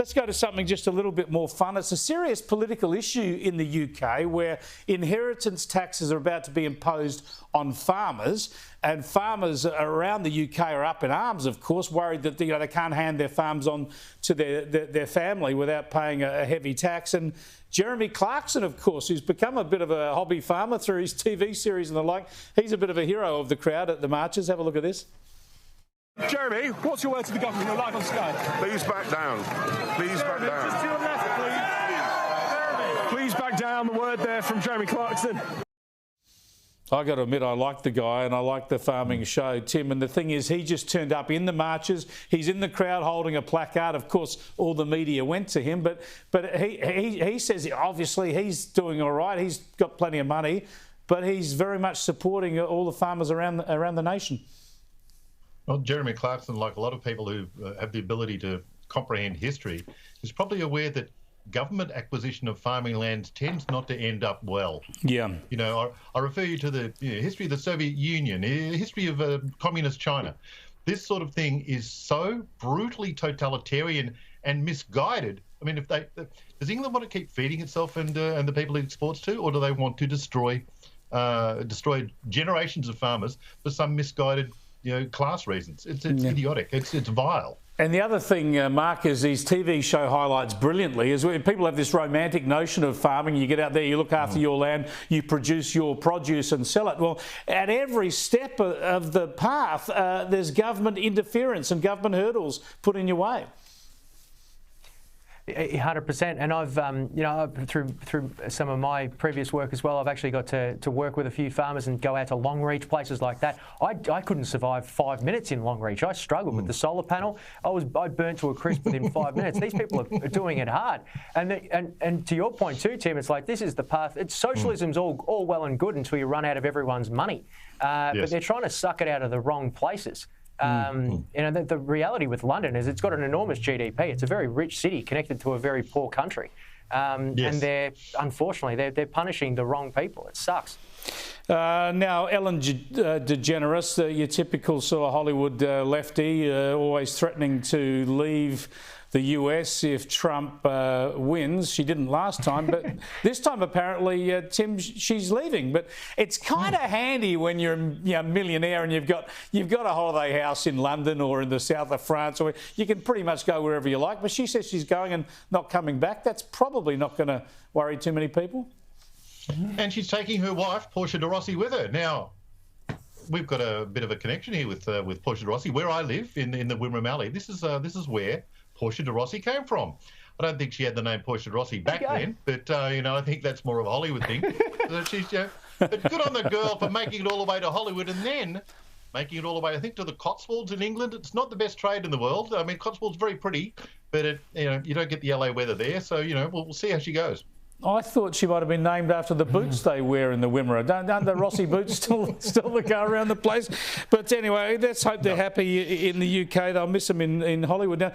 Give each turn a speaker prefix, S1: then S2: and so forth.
S1: Let's go to something just a little bit more fun. It's a serious political issue in the UK where inheritance taxes are about to be imposed on farmers, and farmers around the UK are up in arms, of course, worried that they can't hand their farms on to their family without paying a heavy tax. And Jeremy Clarkson, of course, who's become a bit of a hobby farmer through his TV series and the like, he's a bit of a hero of the crowd at the marches. Have a look at this.
S2: Jeremy, what's your word to the government? You're live on Sky.
S3: Please back down. Please back down.
S2: Just to your left, please. Please back down. The word there from Jeremy Clarkson.
S1: I got to admit, I like the guy and I like the farming show, Tim. And the thing is, he just turned up in the marches. He's in the crowd holding a placard. Of course, all the media went to him, but he says obviously he's doing all right. He's got plenty of money, but he's very much supporting all the farmers around the nation.
S4: Well, Jeremy Clarkson, like a lot of people who have the ability to comprehend history, is probably aware that government acquisition of farming lands tends not to end up well.
S1: Yeah.
S4: You know, I refer you to the history of the Soviet Union, history of communist China. This sort of thing is so brutally totalitarian and misguided. I mean, does England want to keep feeding itself and the people it exports to, or do they want to destroy generations of farmers for some misguided class reasons? It's idiotic. It's vile.
S1: And the other thing, Mark, is his TV show highlights brilliantly is when people have this romantic notion of farming. You get out there, you look after your land, you produce your produce and sell it. Well, at every step of the path, there's government interference and government hurdles put in your way.
S5: 100%, and I've through some of my previous work as well, I've actually got to work with a few farmers and go out to Longreach, places like that. I couldn't survive 5 minutes in Longreach. I struggled with the solar panel. I burnt to a crisp within 5 minutes. These people are doing it hard, and to your point too, Tim, it's like this is the path. Socialism's all well and good until you run out of everyone's money, but they're trying to suck it out of the wrong places. The reality with London is it's got an enormous GDP. It's a very rich city connected to a very poor country. And unfortunately, they're punishing the wrong people. It sucks.
S1: Now, Ellen DeGeneres, your typical sort of Hollywood lefty, always threatening to leave the US if Trump wins. She didn't last time, but this time apparently, Tim, she's leaving. But it's kind of handy when you're a millionaire and you've got a holiday house in London or in the south of France, or you can pretty much go wherever you like. But she says she's going and not coming back. That's probably not going to worry too many people.
S4: And she's taking her wife, Portia de Rossi, with her. Now, we've got a bit of a connection here with Portia de Rossi, where I live in the Wimmera Alley. This is where Portia de Rossi came from. I don't think she had the name Portia de Rossi back then, but I think that's more of a Hollywood thing. But good on the girl for making it all the way to Hollywood and then making it all the way, I think, to the Cotswolds in England. It's not the best trade in the world. I mean, Cotswolds very pretty, but you don't get the LA weather there. So we'll see how she goes.
S1: I thought she might have been named after the boots they wear in the Wimmera. Aren't the Rossi boots still that go around the place? But anyway, let's hope they're happy in the UK. They'll miss them in Hollywood now.